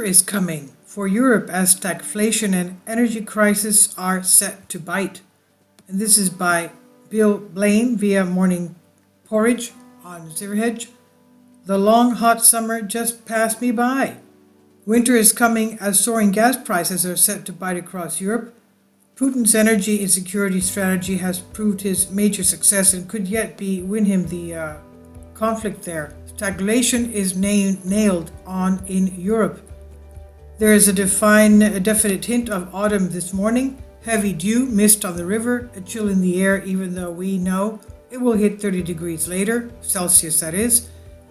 is coming for Europe as stagflation and energy crisis are set to bite. And this is by Bill Blaine via Morning Porridge on Zerhedge. The long hot summer just passed me by. Winter is coming as soaring gas prices are set to bite across Europe. Putin's energy insecurity strategy has proved his major success and could yet win him the conflict there. Stagflation is nailed on in Europe. There is a definite hint of autumn this morning. Heavy dew, mist on the river, a chill in the air even though we know it will hit 30 degrees later, Celsius that is,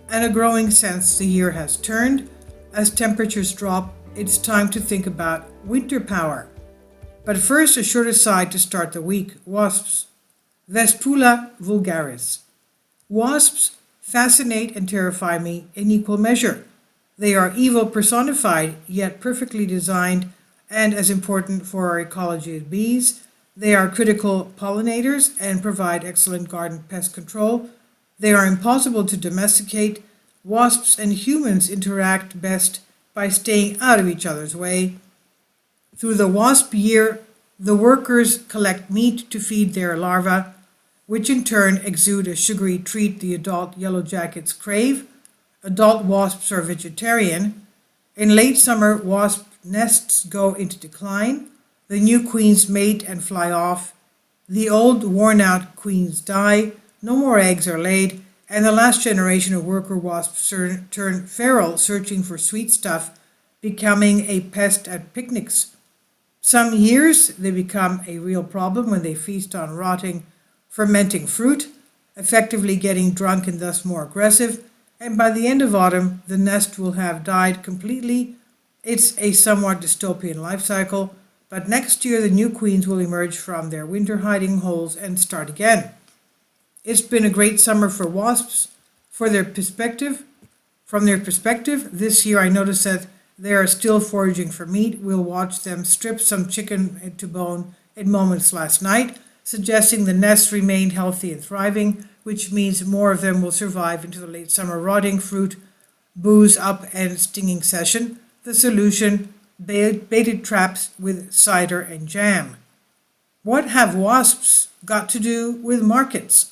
and a growing sense the year has turned. As temperatures drop, it's time to think about winter power. But first, a short aside to start the week. Wasps. Vespula vulgaris. Wasps fascinate and terrify me in equal measure. They are evil personified, yet perfectly designed, and as important for our ecology as bees. They are critical pollinators and provide excellent garden pest control. They are impossible to domesticate. Wasps and humans interact best by staying out of each other's way. Through the wasp year, the workers collect meat to feed their larvae, which in turn exude a sugary treat the adult yellow jackets crave. Adult wasps are vegetarian. In late summer, wasp nests go into decline. The new queens mate and fly off. The old, worn-out queens die. No more eggs are laid, and the last generation of worker wasps turn feral, searching for sweet stuff, becoming a pest at picnics. Some years they become a real problem when they feast on rotting, fermenting fruit, effectively getting drunk and thus more aggressive, and by the end of autumn the nest will have died completely. It's a somewhat dystopian life cycle, but next year the new queens will emerge from their winter hiding holes and start again. It's been a great summer for wasps. From their perspective, this year I noticed that they are still foraging for meat. We'll watch them strip some chicken to bone in moments last night, suggesting the nests remained healthy and thriving, which means more of them will survive into the late summer rotting fruit, booze up and stinging session. The solution, baited traps with cider and jam. What have wasps got to do with markets?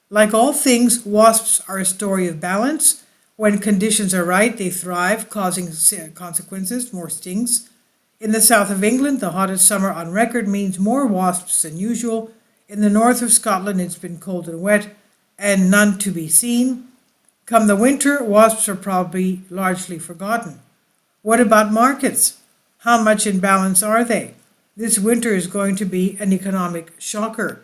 Like all things, wasps are a story of balance. When conditions are right, they thrive, causing consequences, more stings. In the south of England, the hottest summer on record means more wasps than usual. In the north of Scotland, it's been cold and wet, and none to be seen. Come the winter, wasps are probably largely forgotten. What about markets? How much in balance are they? This winter is going to be an economic shocker.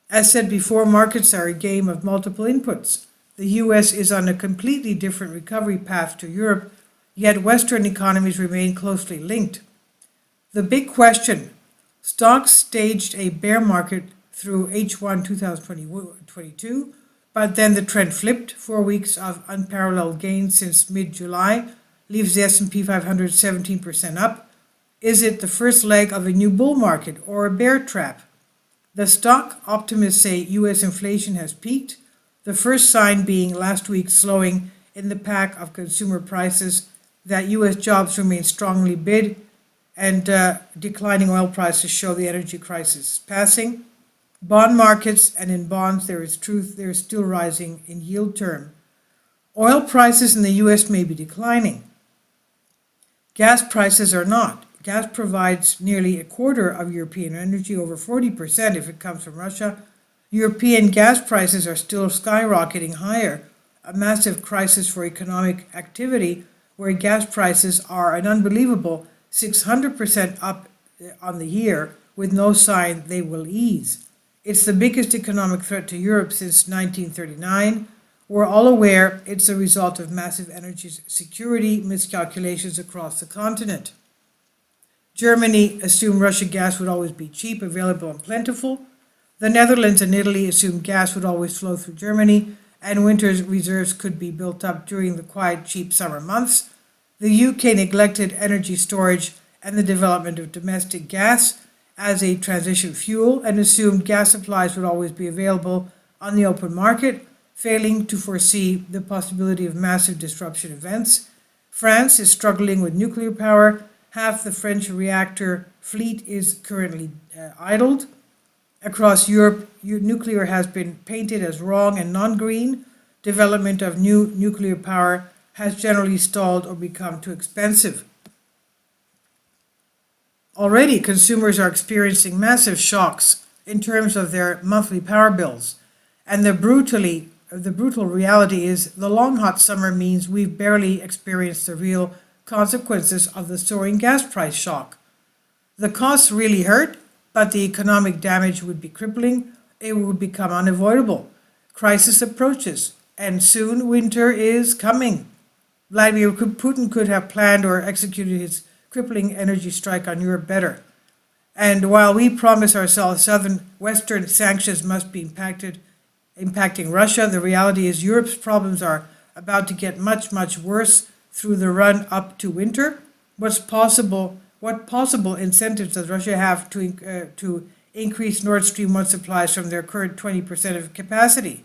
As said before, markets are a game of multiple inputs. The US is on a completely different recovery path to Europe, yet Western economies remain closely linked. The big question: stocks staged a bear market through H1 2022, but then the trend flipped. 4 weeks of unparalleled gains since mid-July leaves the S&P 500 17% up. Is it the first leg of a new bull market or a bear trap? The stock optimists say US inflation has peaked, the first sign being last week's slowing in the pack of consumer prices, that US jobs remain strongly bid, and declining oil prices show the energy crisis passing. Bond markets, and in bonds there is still rising in yield term. Oil prices in the US may be declining. Gas prices are not. Gas provides nearly a quarter of European energy, over 40% if it comes from Russia. European gas prices are still skyrocketing higher, a massive crisis for economic activity where gas prices are an unbelievable 600% up on the year with no sign they will ease. It's the biggest economic threat to Europe since 1939. We're all aware it's a result of massive energy security miscalculations across the continent. Germany assumed Russian gas would always be cheap, available and plentiful. The Netherlands and Italy assumed gas would always flow through Germany, and winter's reserves could be built up during the quiet, cheap summer months. The UK neglected energy storage and the development of domestic gas as a transition fuel and assumed gas supplies would always be available on the open market, failing to foresee the possibility of massive disruption events. France is struggling with nuclear power. Half the French reactor fleet is currently idled. Across Europe, nuclear has been painted as wrong and non-green. Development of new nuclear power has generally stalled or become too expensive. Already, consumers are experiencing massive shocks in terms of their monthly power bills. And the brutal reality is the long hot summer means we've barely experienced the real consequences of the soaring gas price shock. The costs really hurt, but the economic damage would be crippling. It would become unavoidable. Crisis approaches, and soon winter is coming. Vladimir Putin could have planned or executed his crippling energy strike on Europe better. And while we promise ourselves Western sanctions must be impacting Russia, the reality is Europe's problems are about to get much, much worse through the run up to winter. What possible incentives does Russia have to increase Nord Stream 1 supplies from their current 20% of capacity?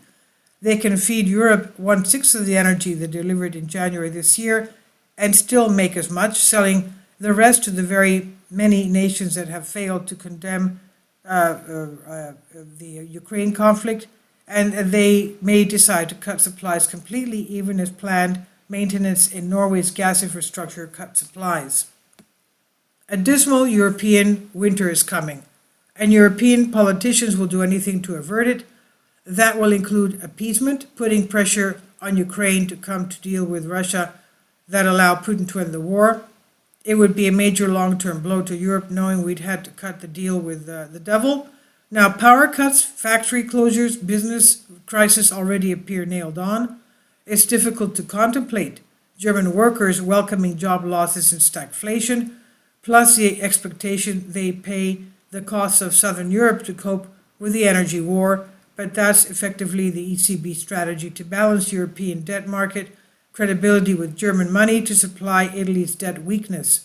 They can feed Europe 1/6 of the energy they delivered in January this year and still make as much, selling the rest to the very many nations that have failed to condemn the Ukraine conflict, and they may decide to cut supplies completely, even as planned maintenance in Norway's gas infrastructure cut supplies. A dismal European winter is coming, and European politicians will do anything to avert it. That will include appeasement, putting pressure on Ukraine to come to deal with Russia that allow Putin to end the war. It would be a major long-term blow to Europe, knowing we'd had to cut the deal with the devil. Now, power cuts, factory closures, business crisis already appear nailed on. It's difficult to contemplate German workers welcoming job losses and stagflation, plus the expectation they pay the costs of Southern Europe to cope with the energy war, but that's effectively the ECB strategy to balance European debt market credibility with German money to supply Italy's debt weakness.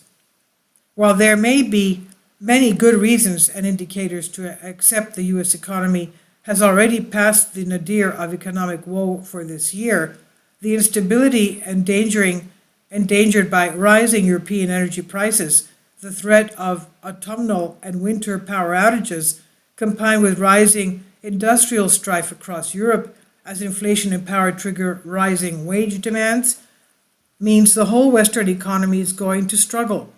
While there may be many good reasons and indicators to accept the U.S. economy has already passed the nadir of economic woe for this year, the instability endangered by rising European energy prices, the threat of autumnal and winter power outages, combined with rising industrial strife across Europe as inflation and power trigger rising wage demands, means the whole Western economy is going to struggle.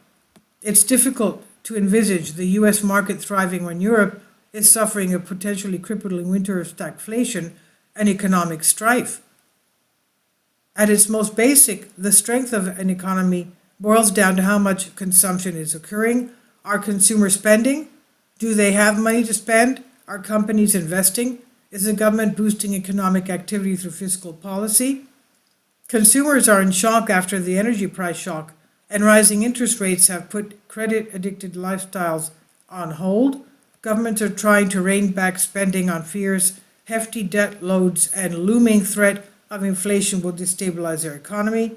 It's difficult to envisage the U.S. market thriving when Europe is suffering a potentially crippling winter of stagflation and economic strife. At its most basic, the strength of an economy boils down to how much consumption is occurring. Are consumers spending? Do they have money to spend? Are companies investing? Is the government boosting economic activity through fiscal policy? Consumers are in shock after the energy price shock, and rising interest rates have put credit-addicted lifestyles on hold. Governments are trying to rein back spending on fears hefty debt loads and looming threat of inflation will destabilize their economy.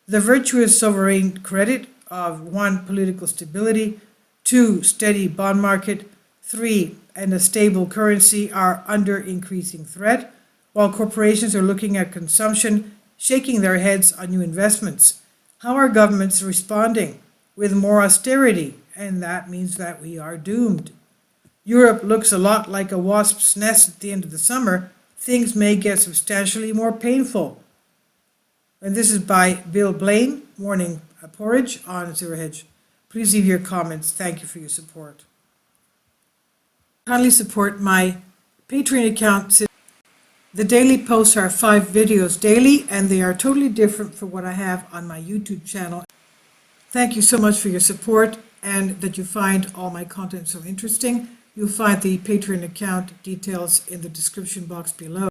The virtuous sovereign credit of 1, political stability, 2, steady bond market, 3, and a stable currency are under increasing threat, while corporations are looking at consumption, shaking their heads on new investments. How are governments responding? With more austerity, and that means that we are doomed. Europe looks a lot like a wasp's nest at the end of the summer. Things may get substantially more painful. And this is by Bill Blaine, Morning Porridge on Zero Hedge. Please leave your comments. Thank you for your support. Kindly support my Patreon account. The daily posts are 5 videos daily, and they are totally different from what I have on my YouTube channel. Thank you so much for your support and that you find all my content so interesting. You'll find the Patreon account details in the description box below.